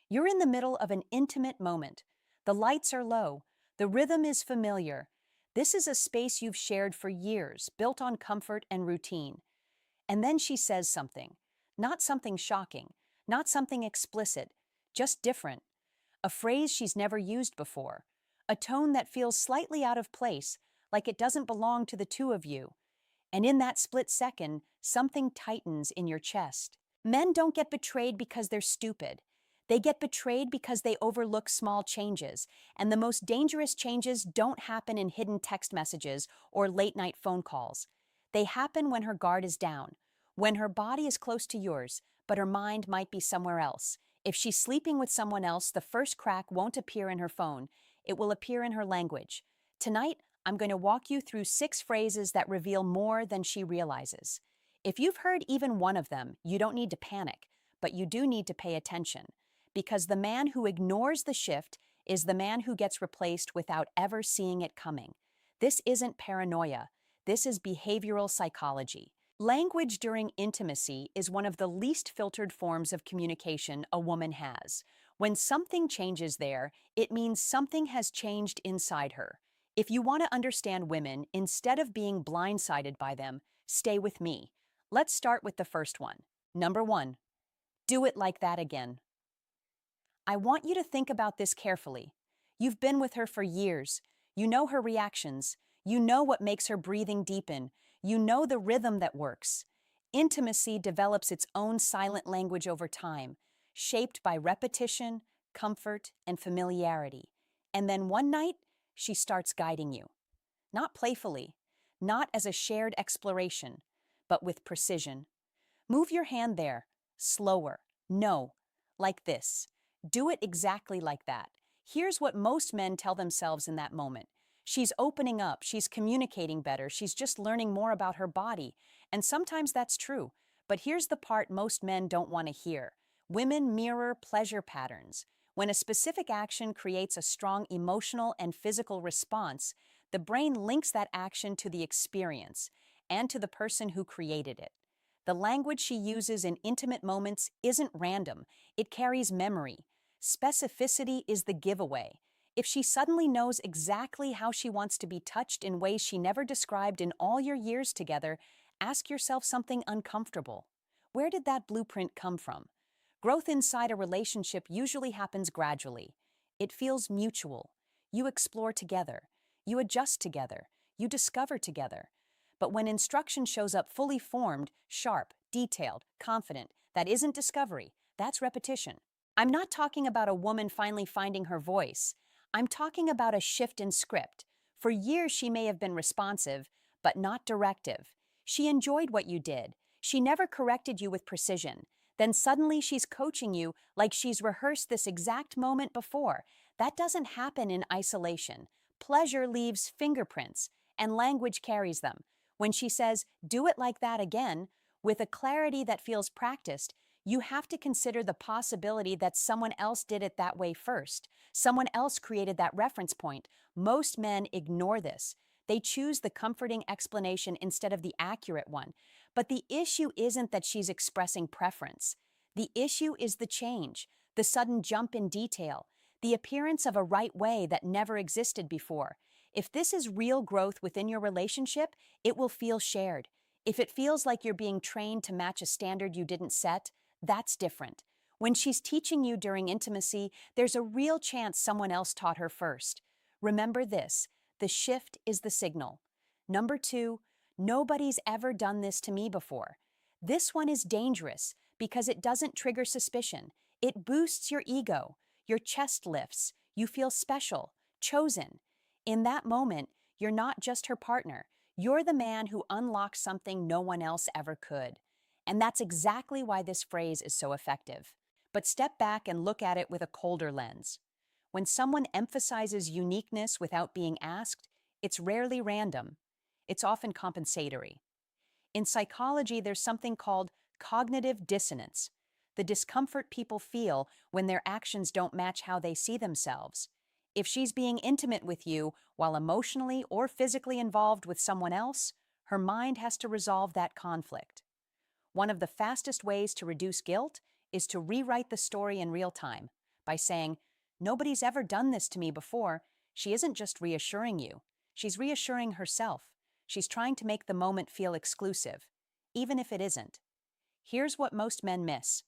You're in the middle of an intimate moment. The lights are low. The rhythm is familiar. This is a space you've shared for years, built on comfort and routine. And then she says something. Not something shocking, not something explicit, just different. A phrase she's never used before. A tone that feels slightly out of place, like it doesn't belong to the two of you. And in that split second, something tightens in your chest. Men don't get betrayed because they're stupid. They get betrayed because they overlook small changes, and the most dangerous changes don't happen in hidden text messages or late-night phone calls. They happen when her guard is down, when her body is close to yours, but her mind might be somewhere else. If she's sleeping with someone else, the first crack won't appear in her phone. It will appear in her language. Tonight, I'm going to walk you through 6 phrases that reveal more than she realizes. If you've heard even one of them, you don't need to panic, but you do need to pay attention. Because the man who ignores the shift is the man who gets replaced without ever seeing it coming. This isn't paranoia. This is behavioral psychology. Language during intimacy is one of the least filtered forms of communication a woman has. When something changes there, it means something has changed inside her. If you want to understand women, instead of being blindsided by them, stay with me. Let's start with the first one. Number 1. Do it like that again. I want you to think about this carefully. You've been with her for years. You know her reactions. You know what makes her breathing deepen. You know the rhythm that works. Intimacy develops its own silent language over time, shaped by repetition, comfort, and familiarity. And then one night, she starts guiding you. Not playfully, not as a shared exploration, but with precision. Move your hand there, slower. No, like this. Do it exactly like that. Here's what most men tell themselves in that moment. She's opening up, she's communicating better, she's just learning more about her body. And sometimes that's true. But here's the part most men don't want to hear. Women mirror pleasure patterns. When a specific action creates a strong emotional and physical response, the brain links that action to the experience and to the person who created it. The language she uses in intimate moments isn't random, it carries memory. Specificity is the giveaway. If she suddenly knows exactly how she wants to be touched in ways she never described in all your years together, ask yourself something uncomfortable. Where did that blueprint come from? Growth inside a relationship usually happens gradually. It feels mutual. You explore together. You adjust together. You discover together. But when instruction shows up fully formed, sharp, detailed, confident, that isn't discovery, that's repetition. I'm not talking about a woman finally finding her voice. I'm talking about a shift in script. For years she may have been responsive, but not directive. She enjoyed what you did. She never corrected you with precision. Then suddenly she's coaching you like she's rehearsed this exact moment before. That doesn't happen in isolation. Pleasure leaves fingerprints, and language carries them. When she says, do it like that again, with a clarity that feels practiced, you have to consider the possibility that someone else did it that way first. Someone else created that reference point. Most men ignore this. They choose the comforting explanation instead of the accurate one. But the issue isn't that she's expressing preference. The issue is the change, the sudden jump in detail, the appearance of a right way that never existed before. If this is real growth within your relationship, it will feel shared. If it feels like you're being trained to match a standard you didn't set, that's different. When she's teaching you during intimacy, there's a real chance someone else taught her first. Remember this, the shift is the signal. Number 2, nobody's ever done this to me before. This one is dangerous because it doesn't trigger suspicion. It boosts your ego. Your chest lifts. You feel special, chosen. In that moment, you're not just her partner. You're the man who unlocked something no one else ever could. And that's exactly why this phrase is so effective. But step back and look at it with a colder lens. When someone emphasizes uniqueness without being asked, it's rarely random. It's often compensatory. In psychology, there's something called cognitive dissonance, the discomfort people feel when their actions don't match how they see themselves. If she's being intimate with you while emotionally or physically involved with someone else, her mind has to resolve that conflict. One of the fastest ways to reduce guilt is to rewrite the story in real time by saying, "Nobody's ever done this to me before," she isn't just reassuring you. She's reassuring herself. She's trying to make the moment feel exclusive, even if it isn't. Here's what most men miss.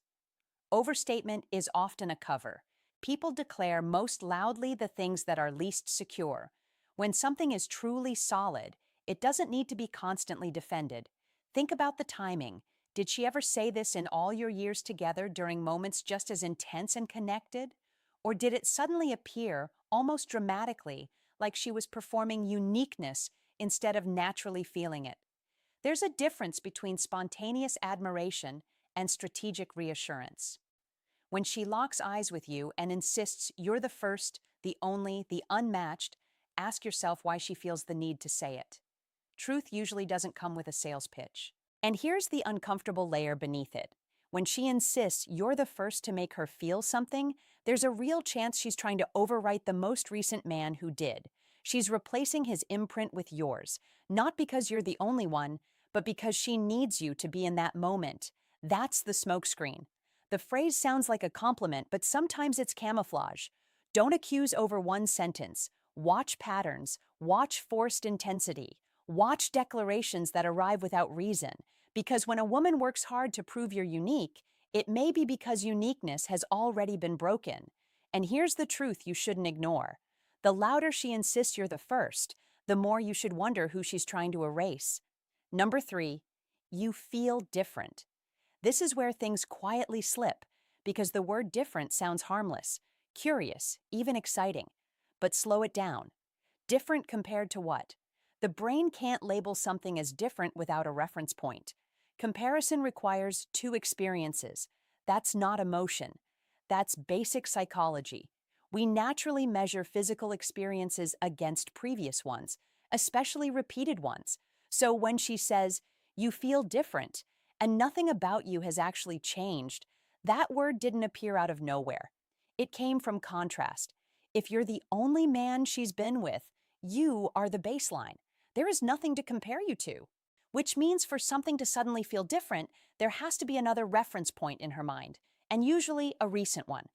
Overstatement is often a cover. People declare most loudly the things that are least secure. When something is truly solid, it doesn't need to be constantly defended. Think about the timing. Did she ever say this in all your years together during moments just as intense and connected? Or did it suddenly appear, almost dramatically, like she was performing uniqueness instead of naturally feeling it? There's a difference between spontaneous admiration and strategic reassurance. When she locks eyes with you and insists you're the first, the only, the unmatched, ask yourself why she feels the need to say it. Truth usually doesn't come with a sales pitch. And here's the uncomfortable layer beneath it. When she insists you're the first to make her feel something, there's a real chance she's trying to overwrite the most recent man who did. She's replacing his imprint with yours, not because you're the only one, but because she needs you to be in that moment. That's the smokescreen. The phrase sounds like a compliment, but sometimes it's camouflage. Don't accuse over one sentence. Watch patterns. Watch forced intensity. Watch declarations that arrive without reason. Because when a woman works hard to prove you're unique, it may be because uniqueness has already been broken. And here's the truth you shouldn't ignore. The louder she insists you're the first, the more you should wonder who she's trying to erase. Number 3, you feel different. This is where things quietly slip, because the word different sounds harmless, curious, even exciting. But slow it down. Different compared to what? The brain can't label something as different without a reference point. Comparison requires two experiences. That's not emotion. That's basic psychology. We naturally measure physical experiences against previous ones, especially repeated ones. So when she says, "You feel different," and nothing about you has actually changed, that word didn't appear out of nowhere. It came from contrast. If you're the only man she's been with, you are the baseline. There is nothing to compare you to. Which means for something to suddenly feel different, there has to be another reference point in her mind, and usually a recent one.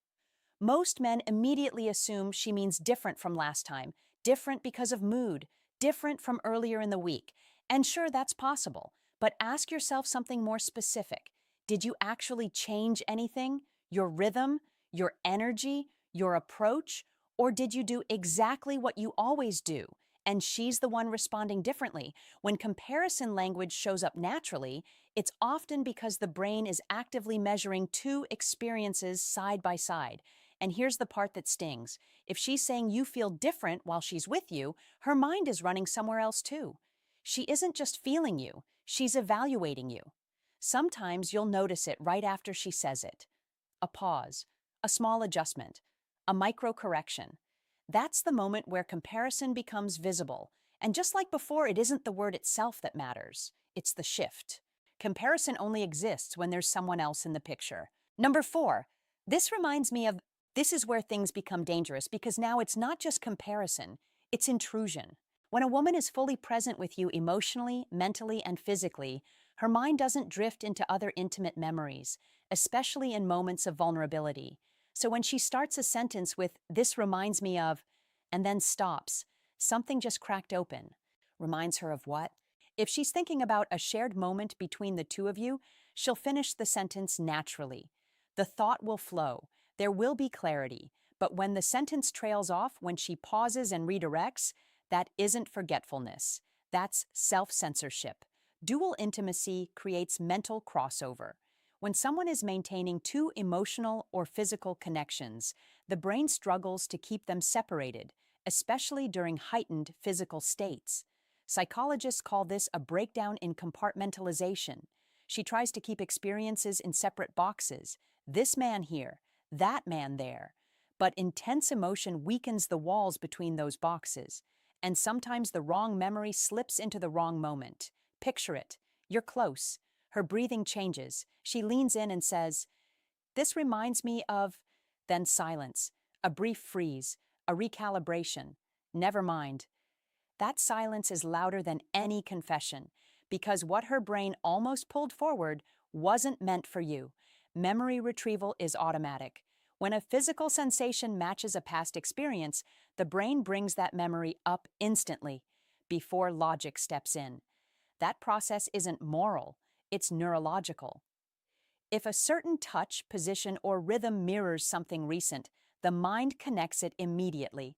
Most men immediately assume she means different from last time, different because of mood, different from earlier in the week. And sure, that's possible, but ask yourself something more specific. Did you actually change anything? Your rhythm, your energy, your approach? Or did you do exactly what you always do? And she's the one responding differently. When comparison language shows up naturally, it's often because the brain is actively measuring two experiences side by side. And here's the part that stings. If she's saying you feel different while she's with you, her mind is running somewhere else too. She isn't just feeling you, she's evaluating you. Sometimes you'll notice it right after she says it. A pause, a small adjustment, a micro correction. That's the moment where comparison becomes visible. And just like before, it isn't the word itself that matters. It's the shift. Comparison only exists when there's someone else in the picture. Number 4, this is where things become dangerous because now it's not just comparison, it's intrusion. When a woman is fully present with you emotionally, mentally, and physically, her mind doesn't drift into other intimate memories, especially in moments of vulnerability. So when she starts a sentence with, "This reminds me of," and then stops, something just cracked open. Reminds her of what? If she's thinking about a shared moment between the two of you, she'll finish the sentence naturally. The thought will flow. There will be clarity. But when the sentence trails off, when she pauses and redirects, that isn't forgetfulness. That's self-censorship. Dual intimacy creates mental crossover. When someone is maintaining two emotional or physical connections, the brain struggles to keep them separated, especially during heightened physical states. Psychologists call this a breakdown in compartmentalization. She tries to keep experiences in separate boxes. This man here, that man there. But intense emotion weakens the walls between those boxes, and sometimes the wrong memory slips into the wrong moment. Picture it. You're close. Her breathing changes. She leans in and says, "This reminds me of," then silence, a brief freeze, a recalibration. Never mind. That silence is louder than any confession, because what her brain almost pulled forward wasn't meant for you. Memory retrieval is automatic. When a physical sensation matches a past experience, the brain brings that memory up instantly, before logic steps in. That process isn't moral, it's neurological. If a certain touch, position, or rhythm mirrors something recent, the mind connects it immediately.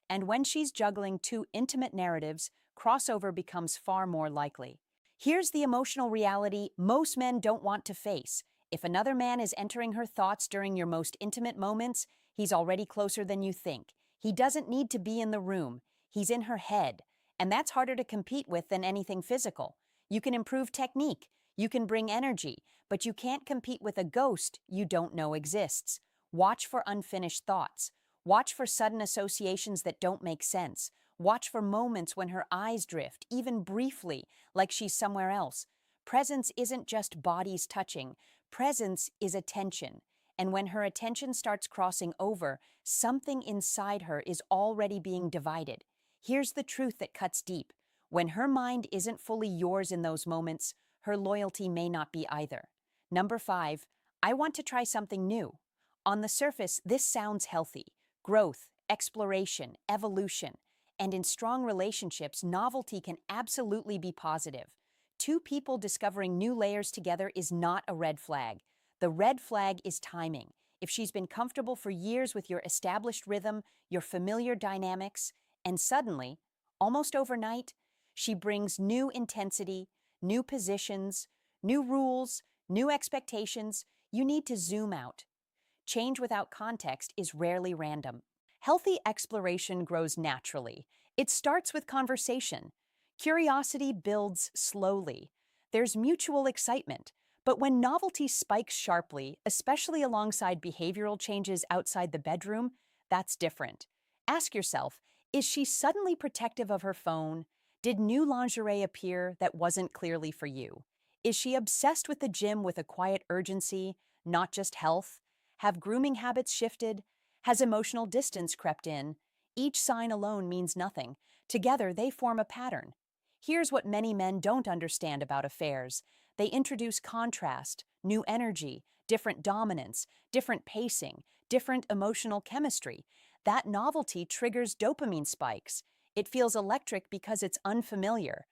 And when she's juggling two intimate narratives, crossover becomes far more likely. Here's the emotional reality most men don't want to face. If another man is entering her thoughts during your most intimate moments, he's already closer than you think. He doesn't need to be in the room, he's in her head. And that's harder to compete with than anything physical. You can improve technique, you can bring energy, but you can't compete with a ghost you don't know exists. Watch for unfinished thoughts. Watch for sudden associations that don't make sense. Watch for moments when her eyes drift, even briefly, like she's somewhere else. Presence isn't just bodies touching. Presence is attention. And when her attention starts crossing over, something inside her is already being divided. Here's the truth that cuts deep. When her mind isn't fully yours in those moments, her loyalty may not be either. Number 5, I want to try something new. On the surface, this sounds healthy. Growth, exploration, evolution. And in strong relationships, novelty can absolutely be positive. Two people discovering new layers together is not a red flag. The red flag is timing. If she's been comfortable for years with your established rhythm, your familiar dynamics, and suddenly, almost overnight, she brings new intensity, new positions, new rules, new expectations, you need to zoom out. Change without context is rarely random. Healthy exploration grows naturally. It starts with conversation. Curiosity builds slowly. There's mutual excitement. But when novelty spikes sharply, especially alongside behavioral changes outside the bedroom, that's different. Ask yourself, is she suddenly protective of her phone? Did new lingerie appear that wasn't clearly for you? Is she obsessed with the gym with a quiet urgency, not just health? Have grooming habits shifted? Has emotional distance crept in? Each sign alone means nothing. Together, they form a pattern. Here's what many men don't understand about affairs. They introduce contrast, new energy, different dominance, different pacing, different emotional chemistry. That novelty triggers dopamine spikes. It feels electric because it's unfamiliar.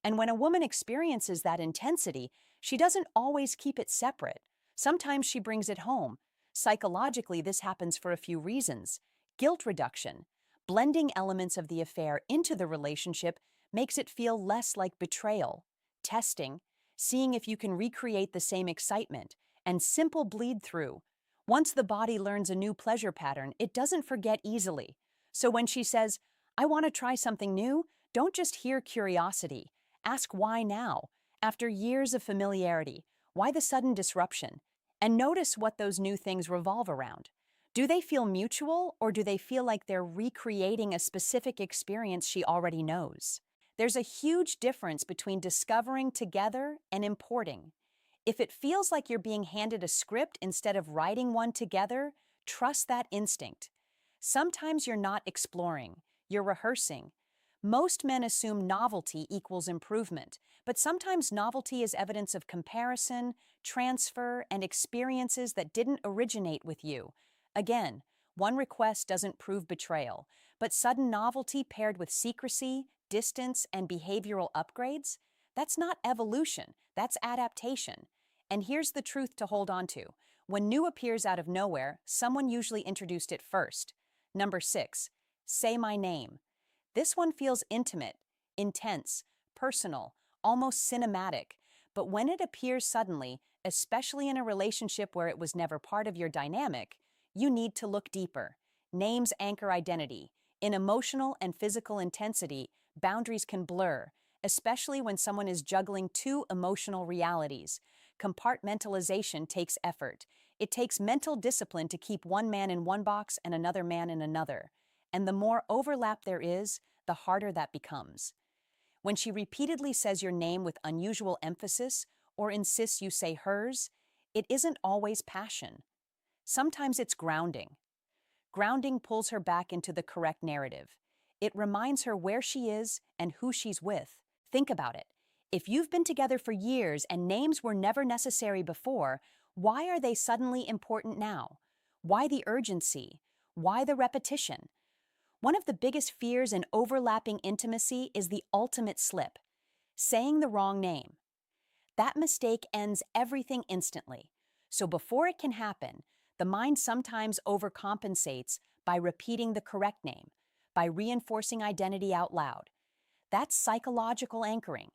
And when a woman experiences that intensity, she doesn't always keep it separate. Sometimes she brings it home. Psychologically, this happens for a few reasons. Guilt reduction. Blending elements of the affair into the relationship makes it feel less like betrayal. Testing, seeing if you can recreate the same excitement, and simple bleed through. Once the body learns a new pleasure pattern, it doesn't forget easily. So when she says, I want to try something new, don't just hear curiosity. Ask why now, after years of familiarity. Why the sudden disruption? And notice what those new things revolve around. Do they feel mutual, or do they feel like they're recreating a specific experience she already knows? There's a huge difference between discovering together and importing. If it feels like you're being handed a script instead of writing one together, trust that instinct. Sometimes you're not exploring, you're rehearsing. Most men assume novelty equals improvement, but sometimes novelty is evidence of comparison, transfer, and experiences that didn't originate with you. Again, one request doesn't prove betrayal, but sudden novelty paired with secrecy, distance, and behavioral upgrades? That's not evolution, that's adaptation. And here's the truth to hold on to. When new appears out of nowhere, someone usually introduced it first. Number 6, say my name. This one feels intimate, intense, personal, almost cinematic. But when it appears suddenly, especially in a relationship where it was never part of your dynamic, you need to look deeper. Names anchor identity. In emotional and physical intensity, boundaries can blur, especially when someone is juggling two emotional realities. Compartmentalization takes effort. It takes mental discipline to keep one man in one box and another man in another. And the more overlap there is, the harder that becomes. When she repeatedly says your name with unusual emphasis or insists you say hers, it isn't always passion. Sometimes it's grounding. Grounding pulls her back into the correct narrative. It reminds her where she is and who she's with. Think about it. If you've been together for years and names were never necessary before, why are they suddenly important now? Why the urgency? Why the repetition? One of the biggest fears in overlapping intimacy is the ultimate slip, saying the wrong name. That mistake ends everything instantly. So before it can happen, the mind sometimes overcompensates by repeating the correct name, by reinforcing identity out loud. That's psychological anchoring.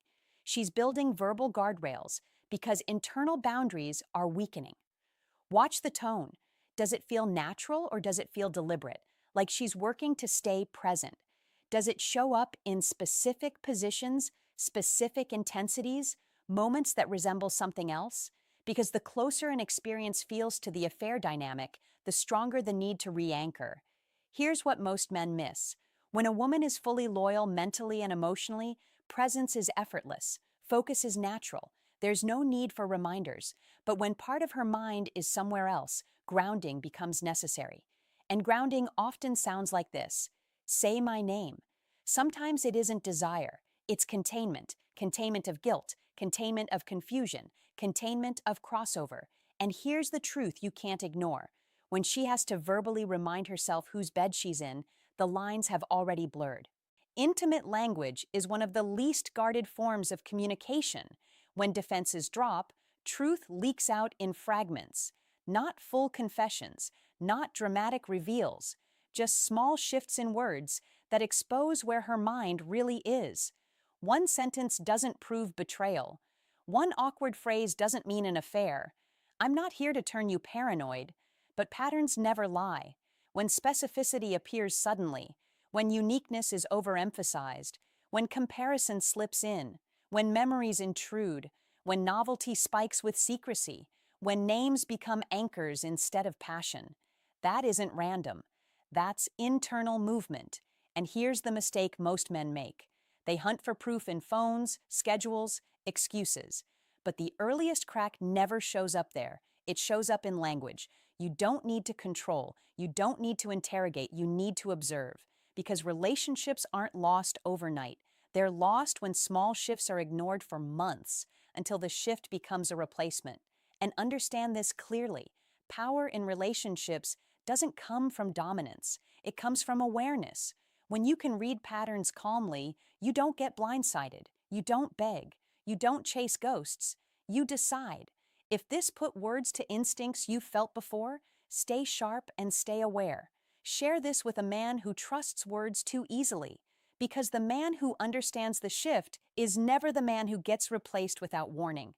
She's building verbal guardrails because internal boundaries are weakening. Watch the tone. Does it feel natural or does it feel deliberate? Like she's working to stay present? Does it show up in specific positions, specific intensities, moments that resemble something else? Because the closer an experience feels to the affair dynamic, the stronger the need to re-anchor. Here's what most men miss. When a woman is fully loyal mentally and emotionally, presence is effortless, focus is natural. There's no need for reminders. But when part of her mind is somewhere else, grounding becomes necessary. And grounding often sounds like this: say my name. Sometimes it isn't desire, it's containment, containment of guilt, containment of confusion, containment of crossover. And here's the truth you can't ignore. When she has to verbally remind herself whose bed she's in, the lines have already blurred. Intimate language is one of the least guarded forms of communication. When defenses drop, truth leaks out in fragments, not full confessions, not dramatic reveals, just small shifts in words that expose where her mind really is. One sentence doesn't prove betrayal. One awkward phrase doesn't mean an affair. I'm not here to turn you paranoid, but patterns never lie. When specificity appears suddenly, when uniqueness is overemphasized, when comparison slips in, when memories intrude, when novelty spikes with secrecy, when names become anchors instead of passion. That isn't random. That's internal movement. And here's the mistake most men make. They hunt for proof in phones, schedules, excuses. But the earliest crack never shows up there. It shows up in language. You don't need to control. You don't need to interrogate. You need to observe. Because relationships aren't lost overnight. They're lost when small shifts are ignored for months until the shift becomes a replacement. And understand this clearly. Power in relationships doesn't come from dominance. It comes from awareness. When you can read patterns calmly, you don't get blindsided. You don't beg. You don't chase ghosts. You decide. If this put words to instincts you've felt before, stay sharp and stay aware. Share this with a man who trusts words too easily, because the man who understands the shift is never the man who gets replaced without warning.